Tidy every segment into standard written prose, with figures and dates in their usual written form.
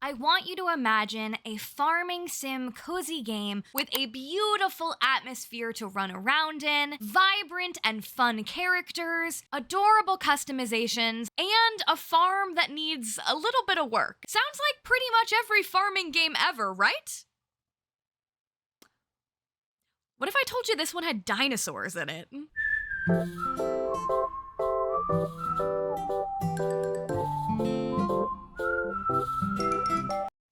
I want you to imagine a farming sim cozy game with a beautiful atmosphere to run around in, vibrant and fun characters, adorable customizations, and a farm that needs a little bit of work. Sounds like pretty much every farming game ever, right? What if I told you this one had dinosaurs in it?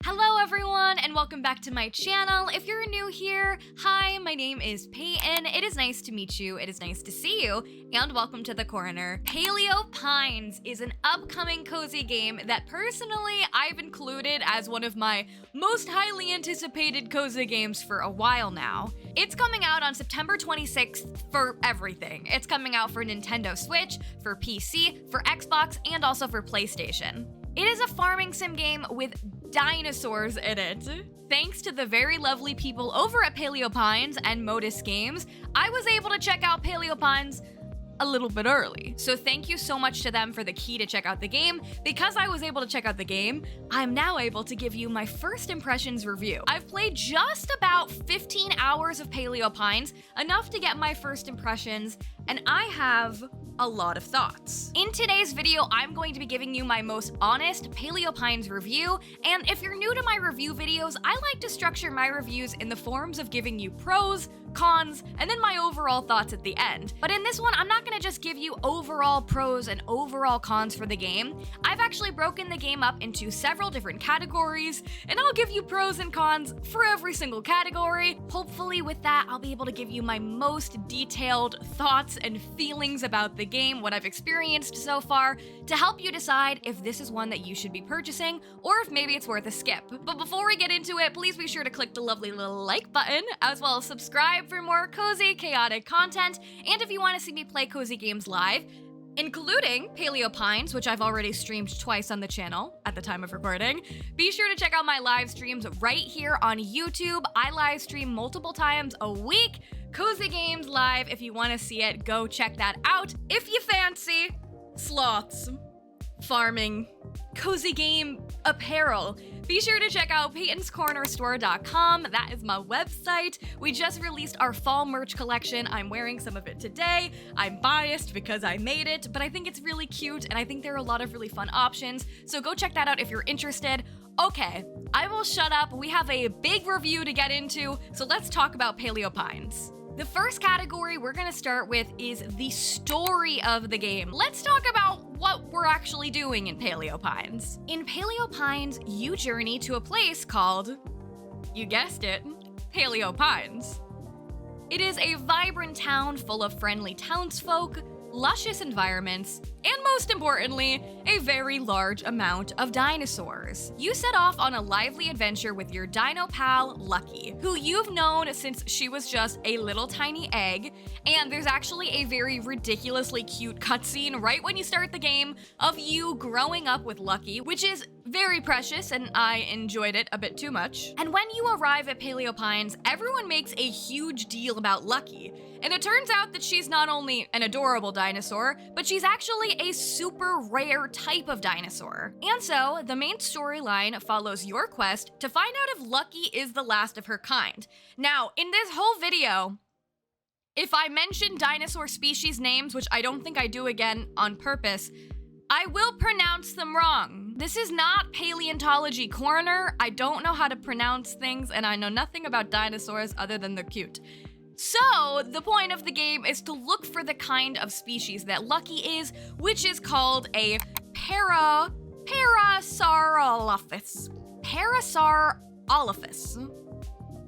Hello everyone, and welcome back to my channel. If you're new here, hi, my name is Payton. It is nice to meet you, it is nice to see you, and welcome to the corner. Paleo Pines is an upcoming cozy game that personally I've included as one of my most highly anticipated cozy games for a while now. It's coming out on September 26th for everything. It's coming out for Nintendo Switch, for PC, for Xbox, and also for PlayStation. It is a farming sim game with dinosaurs in it. Thanks to the very lovely people over at Paleo Pines and Modus Games, I was able to check out Paleo Pines a little bit early. So thank you so much to them for the key to check out the game. Because I was able to check out the game, I'm now able to give you my first impressions review. I've played just about 15 hours of Paleo Pines, enough to get my first impressions, and I have a lot of thoughts. In today's video, I'm going to be giving you my most honest Paleo Pines review, and if you're new to my review videos, I like to structure my reviews in the forms of giving you pros, cons, and then my overall thoughts at the end. But in this one, I'm not gonna just give you overall pros and overall cons for the game. I've actually broken the game up into several different categories, and I'll give you pros and cons for every single category. Hopefully with that, I'll be able to give you my most detailed thoughts and feelings about the game, what I've experienced so far, to help you decide if this is one that you should be purchasing, or if maybe it's worth a skip. But before we get into it, please be sure to click the lovely little like button, as well as subscribe for more cozy, chaotic content, and if you want to see me play cozy games live, including Paleo Pines, which I've already streamed twice on the channel at the time of recording, be sure to check out my live streams right here on YouTube. I live stream multiple times a week. Cozy Games Live, if you want to see it, go check that out. If you fancy sloths, farming, cozy game apparel, be sure to check out paytonscorner.com. That is my website. We just released our fall merch collection. I'm wearing some of it today. I'm biased because I made it, but I think it's really cute, and I think there are a lot of really fun options, so go check that out if you're interested. Okay, I will shut up. We have a big review to get into, so let's talk about Paleo Pines. The first category we're gonna start with is the story of the game. Let's talk about what we're actually doing in Paleo Pines. In Paleo Pines, you journey to a place called, you guessed it, Paleo Pines. It is a vibrant town full of friendly townsfolk, luscious environments, and most importantly, a very large amount of dinosaurs. You set off on a lively adventure with your dino pal, Lucky, who you've known since she was just a little tiny egg, and there's actually a very ridiculously cute cutscene right when you start the game of you growing up with Lucky, which is very precious, and I enjoyed it a bit too much. And when you arrive at Paleo Pines, everyone makes a huge deal about Lucky, and it turns out that she's not only an adorable dinosaur, but she's actually a super rare type of dinosaur. And so, the main storyline follows your quest to find out if Lucky is the last of her kind. Now, in this whole video, if I mention dinosaur species names, which I don't think I do again on purpose, I will pronounce them wrong. This is not paleontology corner. I don't know how to pronounce things, and I know nothing about dinosaurs other than they're cute. So, the point of the game is to look for the kind of species that Lucky is, which is called a Parasaurolophus. Parasaurolophus.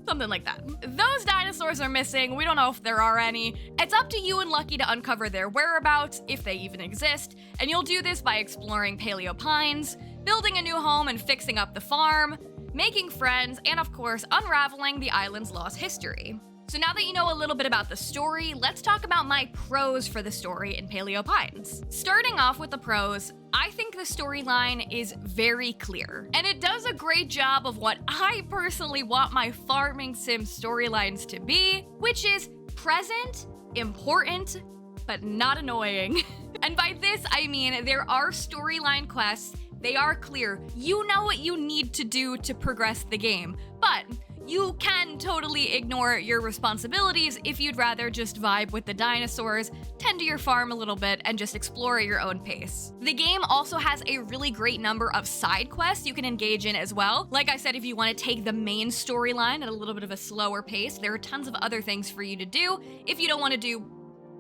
Something like that. Those dinosaurs are missing. We don't know if there are any. It's up to you and Lucky to uncover their whereabouts, if they even exist, and you'll do this by exploring Paleo Pines, building a new home and fixing up the farm, making friends, and of course, unraveling the island's lost history. So now that you know a little bit about the story, let's talk about my pros for the story in Paleo Pines. Starting off with the pros, I think the storyline is very clear, and it does a great job of what I personally want my farming sim storylines to be, which is present, important, but not annoying. And by this, I mean there are storyline quests They are clear. You know what you need to do to progress the game, but you can totally ignore your responsibilities if you'd rather just vibe with the dinosaurs, tend to your farm a little bit, and just explore at your own pace. The game also has a really great number of side quests you can engage in as well. Like I said, if you want to take the main storyline at a little bit of a slower pace, there are tons of other things for you to do if you don't want to do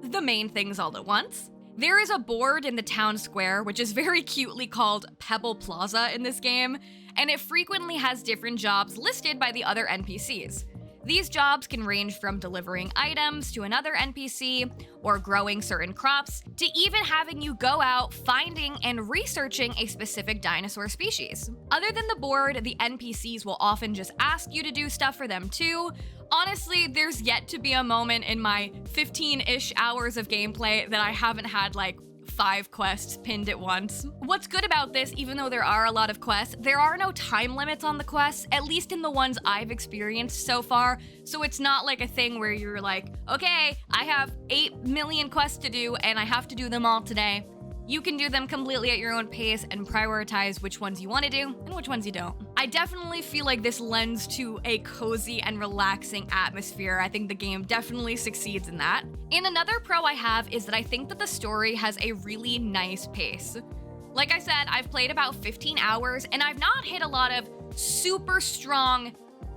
the main things all at once. There is a board in the town square, which is very cutely called Pebble Plaza in this game, and it frequently has different jobs listed by the other NPCs. These jobs can range from delivering items to another NPC, or growing certain crops, to even having you go out finding and researching a specific dinosaur species. Other than the board, the NPCs will often just ask you to do stuff for them too. Honestly, there's yet to be a moment in my 15-ish hours of gameplay that I haven't had like 5 quests pinned at once. What's good about this, even though there are a lot of quests, there are no time limits on the quests, at least in the ones I've experienced so far, so it's not like a thing where you're like, okay, I have 8 million quests to do and I have to do them all today. You can do them completely at your own pace and prioritize which ones you want to do and which ones you don't. I definitely feel like this lends to a cozy and relaxing atmosphere. I think the game definitely succeeds in that. And another pro I have is that I think that the story has a really nice pace. Like I said, I've played about 15 hours and I've not hit a lot of super strong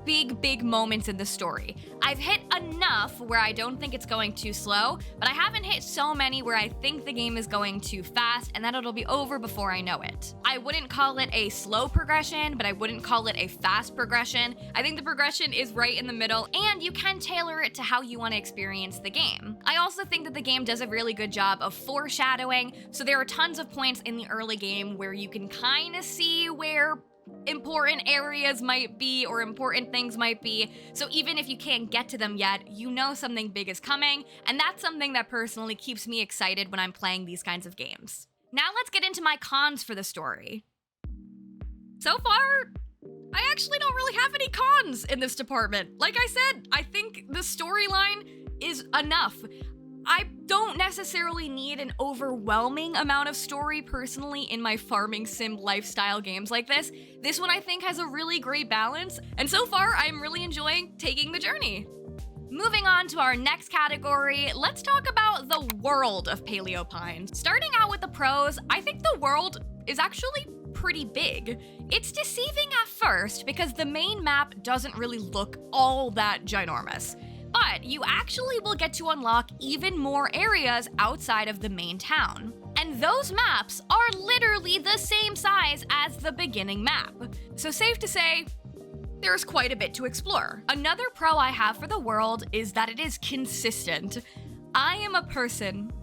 big moments in the story. I've hit enough where I don't think it's going too slow, but I haven't hit so many where I think the game is going too fast and that it'll be over before I know it. I wouldn't call it a slow progression, but I wouldn't call it a fast progression. I think the progression is right in the middle, and you can tailor it to how you want to experience the game. I also think that the game does a really good job of foreshadowing, so there are tons of points in the early game where you can kind of see where important areas might be or important things might be, so even if you can't get to them yet, you know something big is coming, and that's something that personally keeps me excited when I'm playing these kinds of games. Now let's get into my cons for the story. So far, I actually don't really have any cons in this department. Like I said, I think the storyline is enough. I don't necessarily need an overwhelming amount of story personally in my farming sim lifestyle games like this. This one I think has a really great balance, and so far I'm really enjoying taking the journey. Moving on to our next category, let's talk about the world of Paleo Pines. Starting out with the pros, I think the world is actually pretty big. It's deceiving at first because the main map doesn't really look all that ginormous. But you actually will get to unlock even more areas outside of the main town. And those maps are literally the same size as the beginning map. So safe to say, there's quite a bit to explore. Another pro I have for the world is that it is consistent. I am a person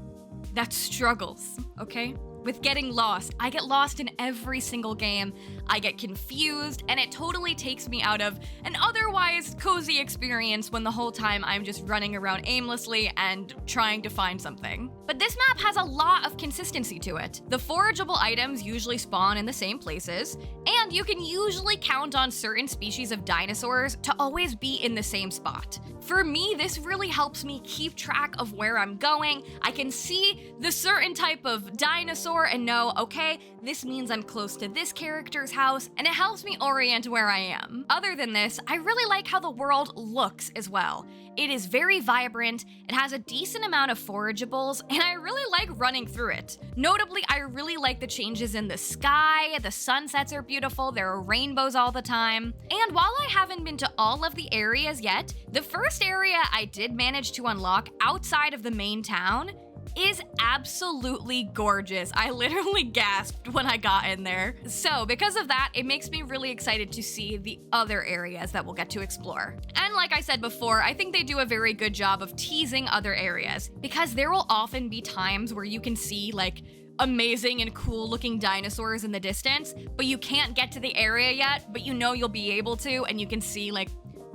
that struggles, okay, with getting lost. I get lost in every single game. I get confused, and it totally takes me out of an otherwise cozy experience when the whole time I'm just running around aimlessly and trying to find something. But this map has a lot of consistency to it. The forageable items usually spawn in the same places, and you can usually count on certain species of dinosaurs to always be in the same spot. For me, this really helps me keep track of where I'm going. I can see the certain type of dinosaur and know, okay, this means I'm close to this character's house, and it helps me orient where I am. Other than this, I really like how the world looks as well. It is very vibrant, it has a decent amount of forageables, and I really like running through it. Notably, I really like the changes in the sky, the sunsets are beautiful, there are rainbows all the time. And while I haven't been to all of the areas yet, the first area I did manage to unlock outside of the main town is absolutely gorgeous. I literally gasped when I got in there. So because of that, it makes me really excited to see the other areas that we'll get to explore. And like I said before, I think they do a very good job of teasing other areas, because there will often be times where you can see like amazing and cool looking dinosaurs in the distance, but you can't get to the area yet, but you know you'll be able to, and you can see like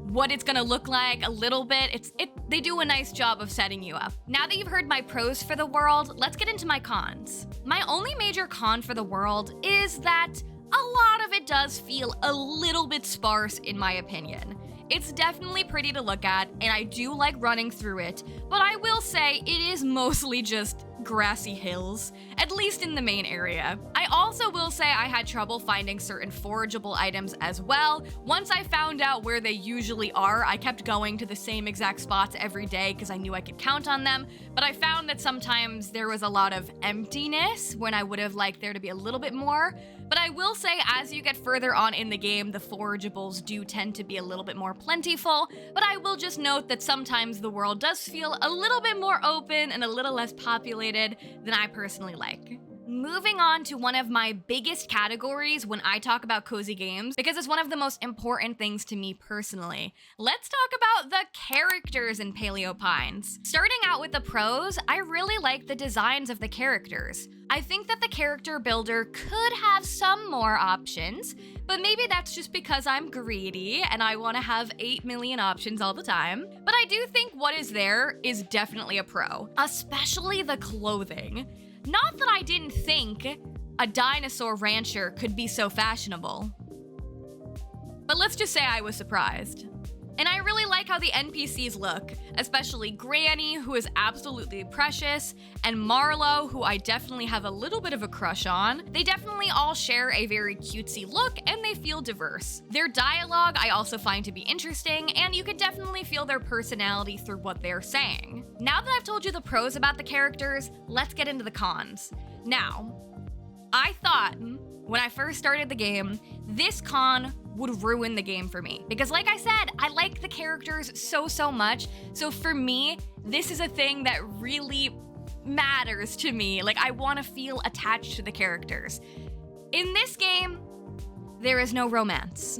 what it's gonna look like a little bit. They do a nice job of setting you up. Now that you've heard my pros for the world, let's get into my cons. My only major con for the world is that a lot of it does feel a little bit sparse in my opinion. It's definitely pretty to look at, and I do like running through it, but I will say it is mostly just grassy hills, at least in the main area. I also will say I had trouble finding certain forageable items as well. Once I found out where they usually are, I kept going to the same exact spots every day because I knew I could count on them, but I found that sometimes there was a lot of emptiness when I would have liked there to be a little bit more. But I will say, as you get further on in the game, the forageables do tend to be a little bit more plentiful, but I will just note that sometimes the world does feel a little bit more open and a little less populated than I personally like. Moving on to one of my biggest categories when I talk about cozy games, because it's one of the most important things to me personally. Let's talk about the characters in Paleo Pines. Starting out with the pros, I really like the designs of the characters. I think that the character builder could have some more options, but maybe that's just because I'm greedy and I want to have 8 million options all the time. But I do think what is there is definitely a pro, especially the clothing. Not that I didn't think a dinosaur rancher could be so fashionable, but let's just say I was surprised. And I really like how the NPCs look, especially Granny, who is absolutely precious, and Marlowe, who I definitely have a little bit of a crush on. They definitely all share a very cutesy look, and they feel diverse. Their dialogue I also find to be interesting, and you can definitely feel their personality through what they're saying. Now that I've told you the pros about the characters, let's get into the cons. Now, I thought when I first started the game, this con would ruin the game for me. Because like I said, I like the characters so much. So for me, this is a thing that really matters to me. Like, I want to feel attached to the characters. In this game, there is no romance.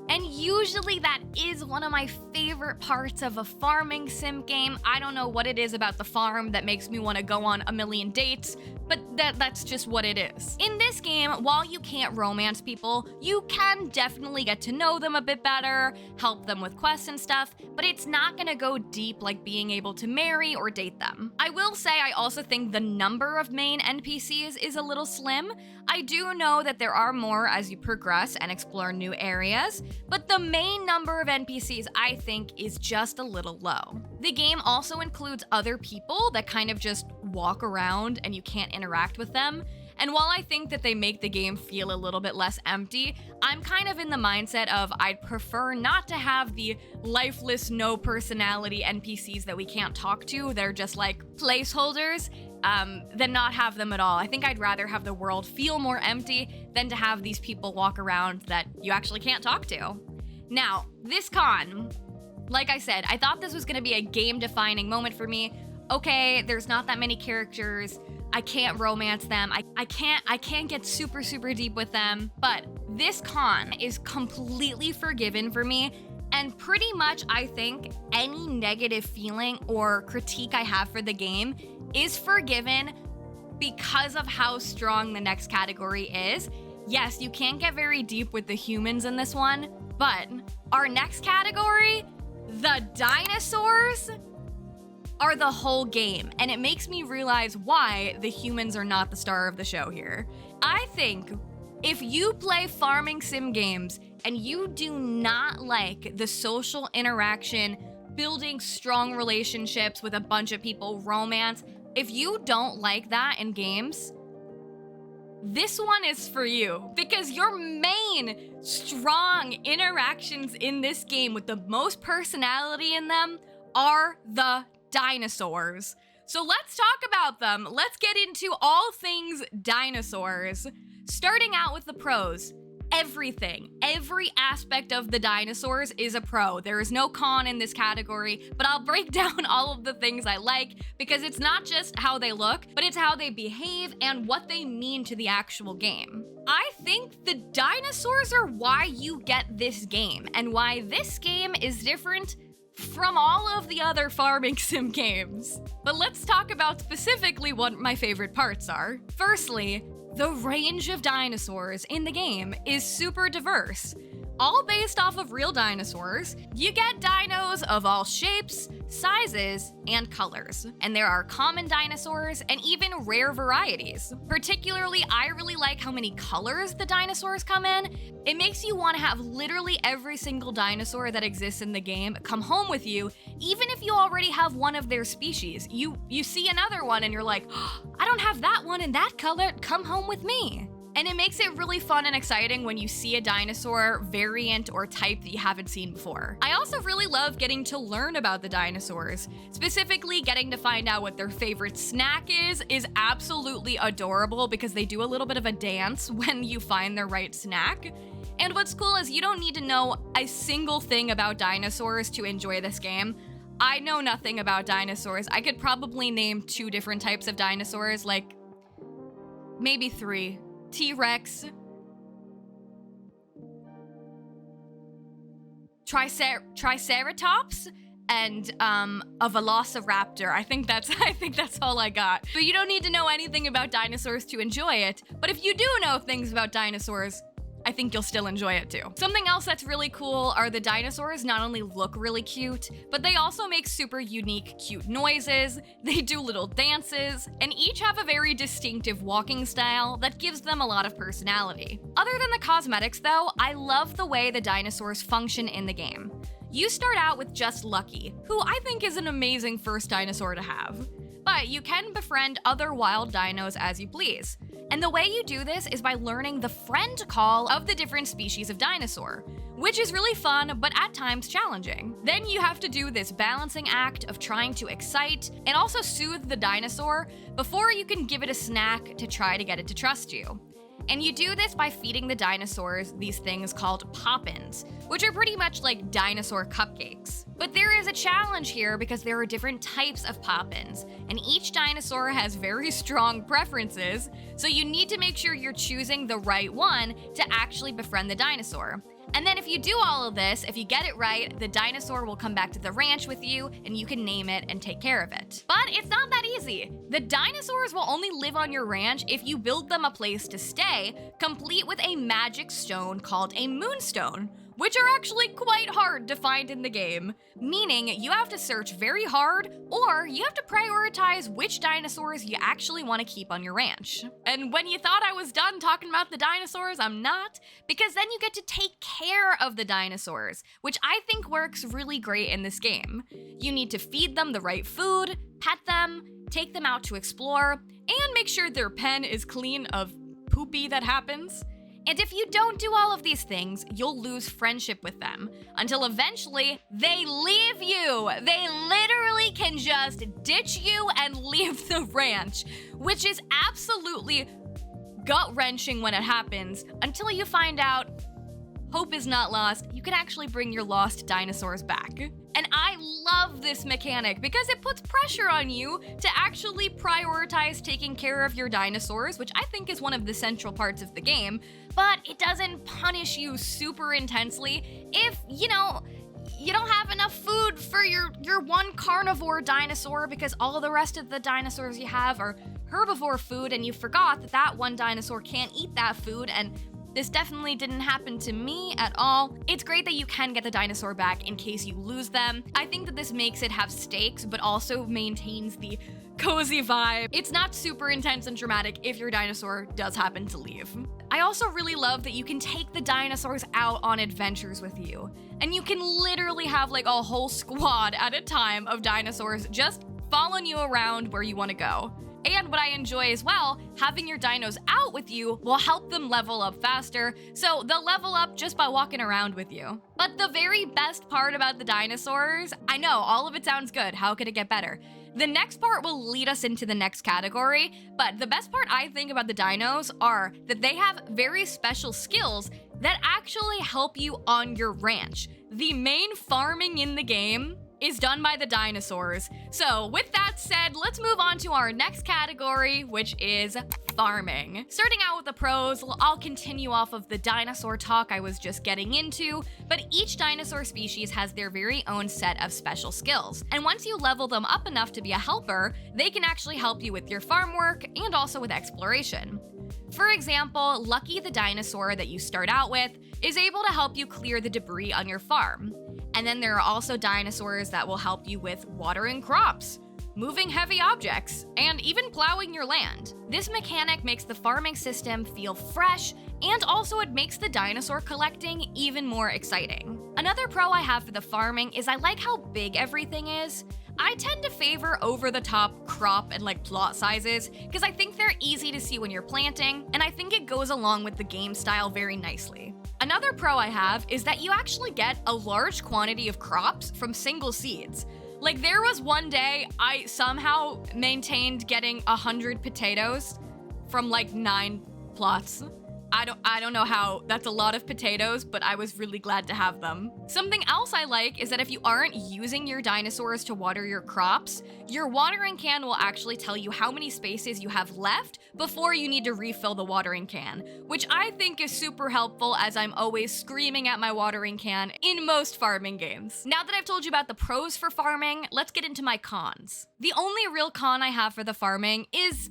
And usually that is one of my favorite parts of a farming sim game. I don't know what it is about the farm that makes me want to go on a million dates, but that's just what it is. In this game, while you can't romance people, you can definitely get to know them a bit better, help them with quests and stuff, but it's not gonna go deep like being able to marry or date them. I will say I also think the number of main NPCs is a little slim. I do know that there are more as you progress and explore new areas, but the main number of NPCs I think is just a little low. The game also includes other people that kind of just walk around and you can't interact with them. And while I think that they make the game feel a little bit less empty, I'm kind of in the mindset of I'd prefer not to have the lifeless, no personality NPCs that we can't talk to. They're just like placeholders, than not have them at all. I think I'd rather have the world feel more empty than to have these people walk around that you actually can't talk to. Now, this con, like I said, I thought this was gonna be a game-defining moment for me. Okay, there's not that many characters. I can't romance them. I can't get super deep with them, but this con is completely forgiven for me. And pretty much, I think any negative feeling or critique I have for the game is forgiven because of how strong the next category is. Yes, you can't get very deep with the humans in this one, but our next category, the dinosaurs, are the whole game, and it makes me realize why the humans are not the star of the show here. I think if you play farming sim games and you do not like the social interaction, building strong relationships with a bunch of people, romance, if you don't like that in games, this one is for you, because your main strong interactions in this game with the most personality in them are the dinosaurs. So let's talk about them. Let's get into all things dinosaurs. Starting out with the pros. Everything, every aspect of the dinosaurs is a pro. There is no con in this category, but I'll break down all of the things I like because it's not just how they look, but it's how they behave and what they mean to the actual game. I think the dinosaurs are why you get this game and why this game is different from all of the other farming sim games. But let's talk about specifically what my favorite parts are. Firstly, the range of dinosaurs in the game is super diverse. all based off of real dinosaurs. You get dinos of all shapes, sizes, and colors. And there are common dinosaurs and even rare varieties. Particularly, I really like how many colors the dinosaurs come in. It makes you want to have literally every single dinosaur that exists in the game come home with you, even if you already have one of their species. You see another one and you're like, oh, I don't have that one in that color, come home with me. And it makes it really fun and exciting when you see a dinosaur variant or type that you haven't seen before. I also really love getting to learn about the dinosaurs. Specifically, getting to find out what their favorite snack is absolutely adorable because they do a little bit of a dance when you find their right snack. And what's cool is you don't need to know a single thing about dinosaurs to enjoy this game. I know nothing about dinosaurs. I could probably name 2 different types of dinosaurs, like maybe 3. T-Rex, Triceratops, and a Velociraptor. I think that's all I got. But you don't need to know anything about dinosaurs to enjoy it. But if you do know things about dinosaurs, I think you'll still enjoy it too. Something else that's really cool are the dinosaurs not only look really cute, but they also make super unique, cute noises, they do little dances, and each have a very distinctive walking style that gives them a lot of personality. Other than the cosmetics though, I love the way the dinosaurs function in the game. You start out with just Lucky, who I think is an amazing first dinosaur to have. But you can befriend other wild dinos as you please. And the way you do this is by learning the friend call of the different species of dinosaur, which is really fun, but at times challenging. Then you have to do this balancing act of trying to excite and also soothe the dinosaur before you can give it a snack to try to get it to trust you. And you do this by feeding the dinosaurs these things called Pop-ins, which are pretty much like dinosaur cupcakes. But there is a challenge here because there are different types of Pop-ins, and each dinosaur has very strong preferences, so you need to make sure you're choosing the right one to actually befriend the dinosaur. And then if you do all of this, if you get it right, the dinosaur will come back to the ranch with you and you can name it and take care of it. But it's not that easy. The dinosaurs will only live on your ranch if you build them a place to stay, complete with a magic stone called a moonstone, which are actually quite hard to find in the game, meaning you have to search very hard, or you have to prioritize which dinosaurs you actually want to keep on your ranch. And when you thought I was done talking about the dinosaurs, I'm not, because then you get to take care of the dinosaurs, which I think works really great in this game. You need to feed them the right food, pet them, take them out to explore, and make sure their pen is clean of poopy that happens. And if you don't do all of these things, you'll lose friendship with them, until eventually they leave you. They literally can just ditch you and leave the ranch, which is absolutely gut-wrenching when it happens, until you find out hope is not lost. You can actually bring your lost dinosaurs back. And I love this mechanic because it puts pressure on you to actually prioritize taking care of your dinosaurs, which I think is one of the central parts of the game, but it doesn't punish you super intensely if, you don't have enough food for your one carnivore dinosaur because all the rest of the dinosaurs you have are herbivore food and you forgot that that one dinosaur can't eat that food, and this definitely didn't happen to me at all. It's great that you can get the dinosaur back in case you lose them. I think that this makes it have stakes, but also maintains the cozy vibe. It's not super intense and dramatic if your dinosaur does happen to leave. I also really love that you can take the dinosaurs out on adventures with you. And you can literally have like a whole squad at a time of dinosaurs just following you around where you want to go. And what I enjoy as well, having your dinos out with you will help them level up faster, so they'll level up just by walking around with you. But the very best part about the dinosaurs, I know, all of it sounds good, how could it get better? The next part will lead us into the next category, but the best part I think about the dinos are that they have very special skills that actually help you on your ranch. The main farming in the game is done by the dinosaurs. So with that said, let's move on to our next category, which is farming. Starting out with the pros, I'll continue off of the dinosaur talk I was just getting into, but each dinosaur species has their very own set of special skills. And once you level them up enough to be a helper, they can actually help you with your farm work and also with exploration. For example, Lucky the dinosaur that you start out with is able to help you clear the debris on your farm. And then there are also dinosaurs that will help you with watering crops, moving heavy objects, and even plowing your land. This mechanic makes the farming system feel fresh, and also it makes the dinosaur collecting even more exciting. Another pro I have for the farming is I like how big everything is. I tend to favor over-the-top crop and plot sizes because I think they're easy to see when you're planting, and I think it goes along with the game style very nicely. Another pro I have is that you actually get a large quantity of crops from single seeds. There was one day I somehow maintained getting 100 potatoes from 9 plots. I don't know how. That's a lot of potatoes, but I was really glad to have them. Something else I like is that if you aren't using your dinosaurs to water your crops, your watering can will actually tell you how many spaces you have left before you need to refill the watering can, which I think is super helpful as I'm always screaming at my watering can in most farming games. Now that I've told you about the pros for farming, let's get into my cons. The only real con I have for the farming is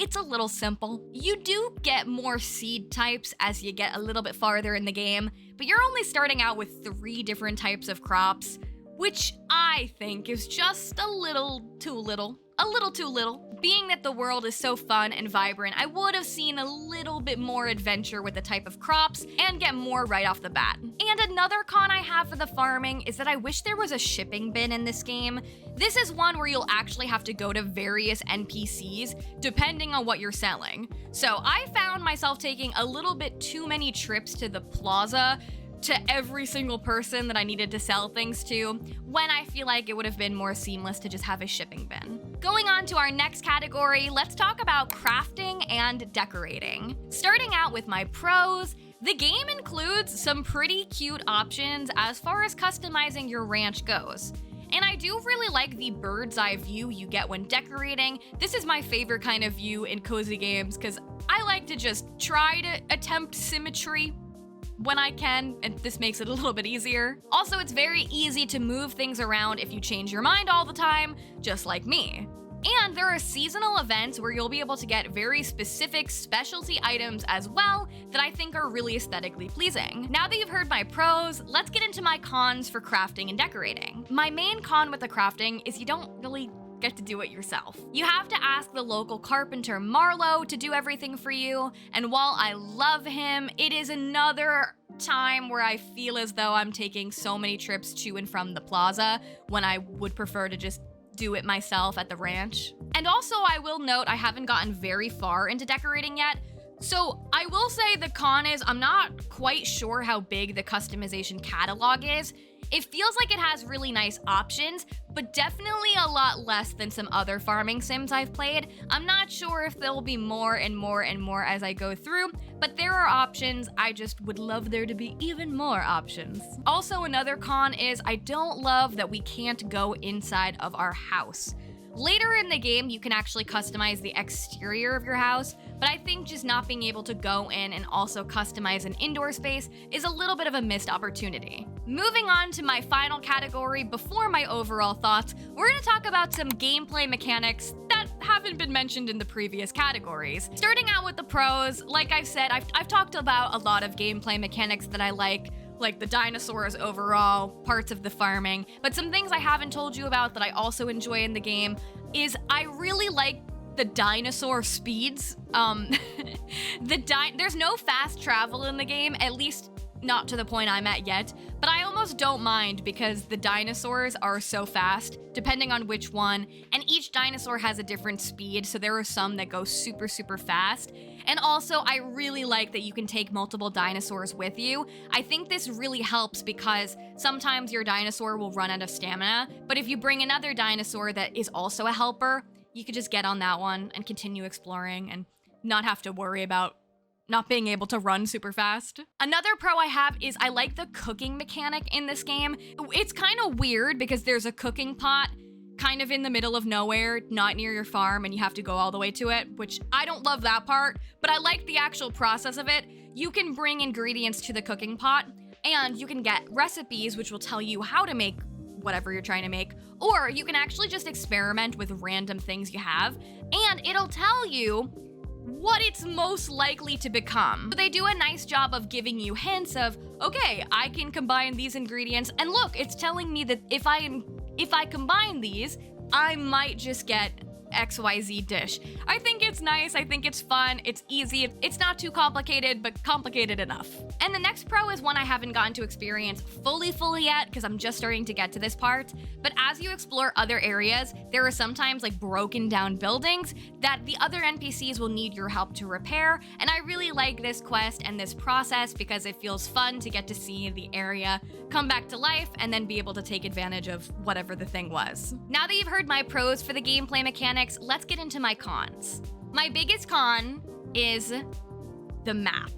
it's a little simple. You do get more seed types as you get a little bit farther in the game, but you're only starting out with 3 different types of crops, which I think is just a little too little. A little too little. Being that the world is so fun and vibrant, I would have seen a little bit more adventure with the type of crops and get more right off the bat. And another con I have for the farming is that I wish there was a shipping bin in this game. This is one where you'll actually have to go to various NPCs depending on what you're selling. So I found myself taking a little bit too many trips to the plaza to every single person that I needed to sell things to, when I feel like it would have been more seamless to just have a shipping bin. Going on to our next category, let's talk about crafting and decorating. Starting out with my pros, the game includes some pretty cute options as far as customizing your ranch goes. And I do really like the bird's eye view you get when decorating. This is my favorite kind of view in cozy games because I like to just try to attempt symmetry when I can, and this makes it a little bit easier. Also, it's very easy to move things around if you change your mind all the time, just like me. And there are seasonal events where you'll be able to get very specific specialty items as well that I think are really aesthetically pleasing. Now that you've heard my pros, let's get into my cons for crafting and decorating. My main con with the crafting is you don't really get to do it yourself. You have to ask the local carpenter Marlo to do everything for you, and while I love him, it is another time where I feel as though I'm taking so many trips to and from the plaza when I would prefer to just do it myself at the ranch. And also, I will note I haven't gotten very far into decorating yet, so I will say the con is I'm not quite sure how big the customization catalog is. It feels like it has really nice options, but definitely a lot less than some other farming sims I've played. I'm not sure if there will be more and more and more as I go through, but there are options. I just would love there to be even more options. Also, another con is I don't love that we can't go inside of our house. Later in the game, you can actually customize the exterior of your house, but I think just not being able to go in and also customize an indoor space is a little bit of a missed opportunity. Moving on to my final category before my overall thoughts, we're going to talk about some gameplay mechanics that haven't been mentioned in the previous categories. Starting out with the pros, like I've said, I've talked about a lot of gameplay mechanics that I like the dinosaurs overall, parts of the farming, but some things I haven't told you about that I also enjoy in the game is I really like the dinosaur speeds. There's no fast travel in the game, at least not to the point I'm at yet, but I almost don't mind because the dinosaurs are so fast, depending on which one, and each dinosaur has a different speed, so there are some that go super, super fast. And also, I really like that you can take multiple dinosaurs with you. I think this really helps because sometimes your dinosaur will run out of stamina, but if you bring another dinosaur that is also a helper, you could just get on that one and continue exploring and not have to worry about not being able to run super fast. Another pro I have is I like the cooking mechanic in this game. It's kind of weird because there's a cooking pot kind of in the middle of nowhere, not near your farm, and you have to go all the way to it, which I don't love that part, but I like the actual process of it. You can bring ingredients to the cooking pot, and you can get recipes which will tell you how to make whatever you're trying to make, or you can actually just experiment with random things you have, and it'll tell you what it's most likely to become. So they do a nice job of giving you hints of, okay, I can combine these ingredients, and look, it's telling me that if I combine these, I might just get XYZ dish. I think it's nice, I think it's fun, it's easy, it's not too complicated, but complicated enough. And the next pro is one I haven't gotten to experience fully yet, because I'm just starting to get to this part, but as you explore other areas, there are sometimes like broken down buildings that the other NPCs will need your help to repair, and I really like this quest and this process because it feels fun to get to see the area come back to life and then be able to take advantage of whatever the thing was. Now that you've heard my pros for the gameplay mechanics, let's get into my cons. My biggest con is the map.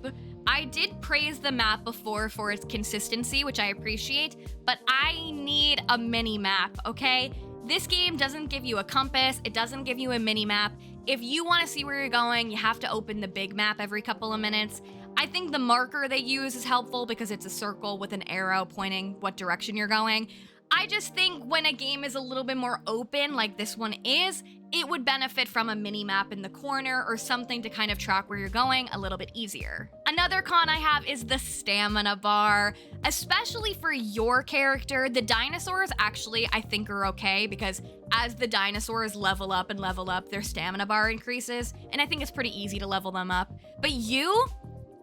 I did praise the map before for its consistency, which I appreciate, but I need a mini map, okay? This game doesn't give you a compass, it doesn't give you a mini map. If you want to see where you're going, you have to open the big map every couple of minutes. I think the marker they use is helpful because it's a circle with an arrow pointing what direction you're going. I just think when a game is a little bit more open, like this one is, it would benefit from a mini map in the corner or something to kind of track where you're going a little bit easier. Another con I have is the stamina bar, especially for your character. The dinosaurs actually, I think, are okay because as the dinosaurs level up, their stamina bar increases, and I think it's pretty easy to level them up. But you,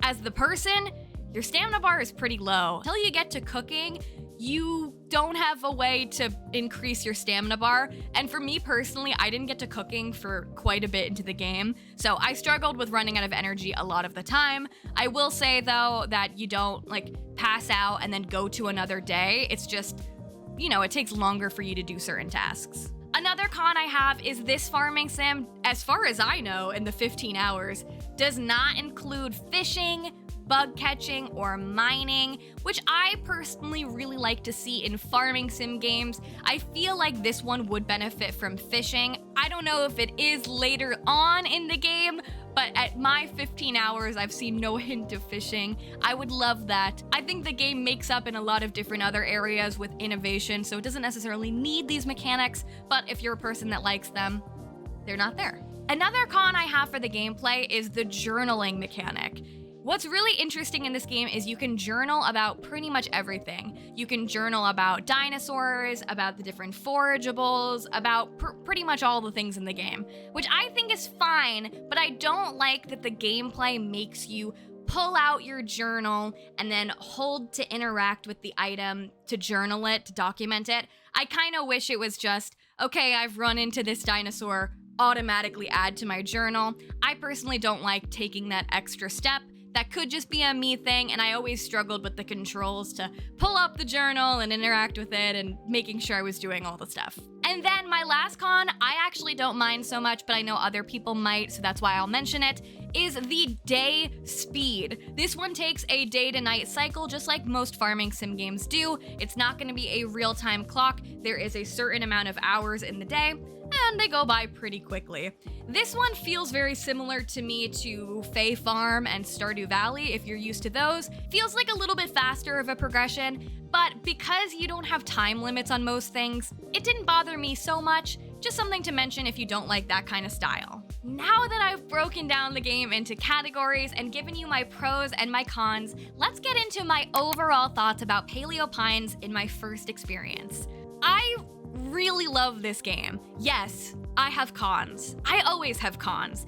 as the person, your stamina bar is pretty low. Until you get to cooking, you don't have a way to increase your stamina bar. And for me personally, I didn't get to cooking for quite a bit into the game, so I struggled with running out of energy a lot of the time. I will say though that you don't like pass out and then go to another day. It's just, you know, it takes longer for you to do certain tasks. Another con I have is this farming sim, as far as I know in the 15 hours, does not include fishing, bug catching, or mining, which I personally really like to see in farming sim games. I feel like this one would benefit from fishing. I don't know if it is later on in the game, but at my 15 hours, I've seen no hint of fishing. I would love that. I think the game makes up in a lot of different other areas with innovation, so it doesn't necessarily need these mechanics, but if you're a person that likes them, they're not there. Another con I have for the gameplay is the journaling mechanic. What's really interesting in this game is you can journal about pretty much everything. You can journal about dinosaurs, about the different forageables, about pretty much all the things in the game, which I think is fine, but I don't like that the gameplay makes you pull out your journal and then hold to interact with the item to journal it, to document it. I kind of wish it was just, okay, I've run into this dinosaur, automatically add to my journal. I personally don't like taking that extra step. That could just be a me thing, and I always struggled with the controls to pull up the journal and interact with it and making sure I was doing all the stuff. And then my last con, I actually don't mind so much, but I know other people might, so that's why I'll mention it, is the day speed. This one takes a day to night cycle, just like most farming sim games do. It's not gonna be a real-time clock. There is a certain amount of hours in the day, and they go by pretty quickly. This one feels very similar to me to Fae Farm and Stardew Valley, if you're used to those. Feels like a little bit faster of a progression, but because you don't have time limits on most things, it didn't bother me so much. Just something to mention if you don't like that kind of style. Now that I've broken down the game into categories and given you my pros and my cons, let's get into my overall thoughts about Paleo Pines in my first experience. I really love this game. Yes, I have cons. I always have cons.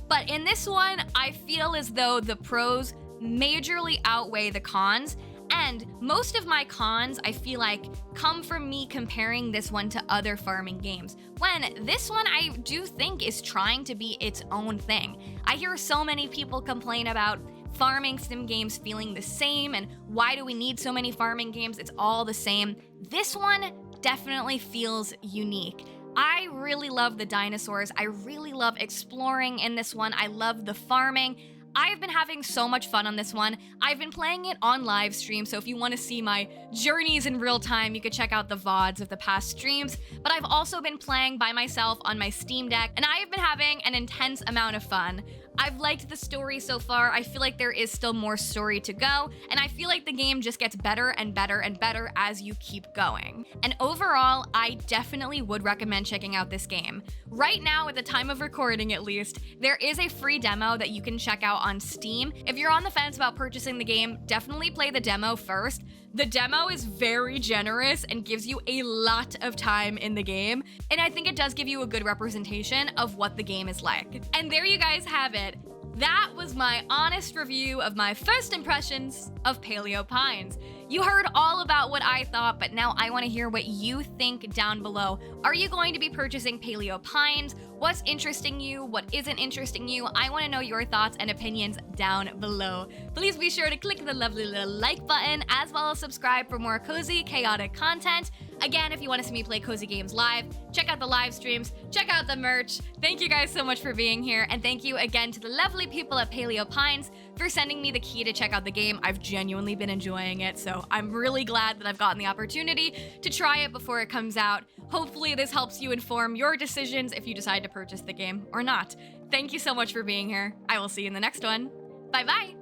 But in this one, I feel as though the pros majorly outweigh the cons, and most of my cons, I feel like, come from me comparing this one to other farming games, when this one I do think is trying to be its own thing. I hear so many people complain about farming sim games feeling the same, and why do we need so many farming games? It's all the same. This one definitely feels unique. I really love the dinosaurs. I really love exploring in this one. I love the farming. I've been having so much fun on this one. I've been playing it on live stream, so if you want to see my journeys in real time, you could check out the VODs of the past streams. But I've also been playing by myself on my Steam Deck, and I've been having an intense amount of fun. I've liked the story so far. I feel like there is still more story to go, and I feel like the game just gets better and better and better as you keep going. And overall, I definitely would recommend checking out this game. Right now, at the time of recording at least, there is a free demo that you can check out on Steam. If you're on the fence about purchasing the game, definitely play the demo first. The demo is very generous and gives you a lot of time in the game, and I think it does give you a good representation of what the game is like. And there you guys have it. That was my honest review of my first impressions of Paleo Pines. You heard all about what I thought, but now I want to hear what you think down below. Are you going to be purchasing Paleo Pines? What's interesting you? What isn't interesting you? I want to know your thoughts and opinions down below. Please be sure to click the lovely little like button, as well as subscribe for more cozy, chaotic content. Again, if you want to see me play cozy games live, check out the live streams, check out the merch. Thank you guys so much for being here, and thank you again to the lovely people at Paleo Pines for sending me the key to check out the game. I've genuinely been enjoying it, so I'm really glad that I've gotten the opportunity to try it before it comes out. Hopefully this helps you inform your decisions if you decide to purchase the game or not. Thank you so much for being here. I will see you in the next one. Bye bye!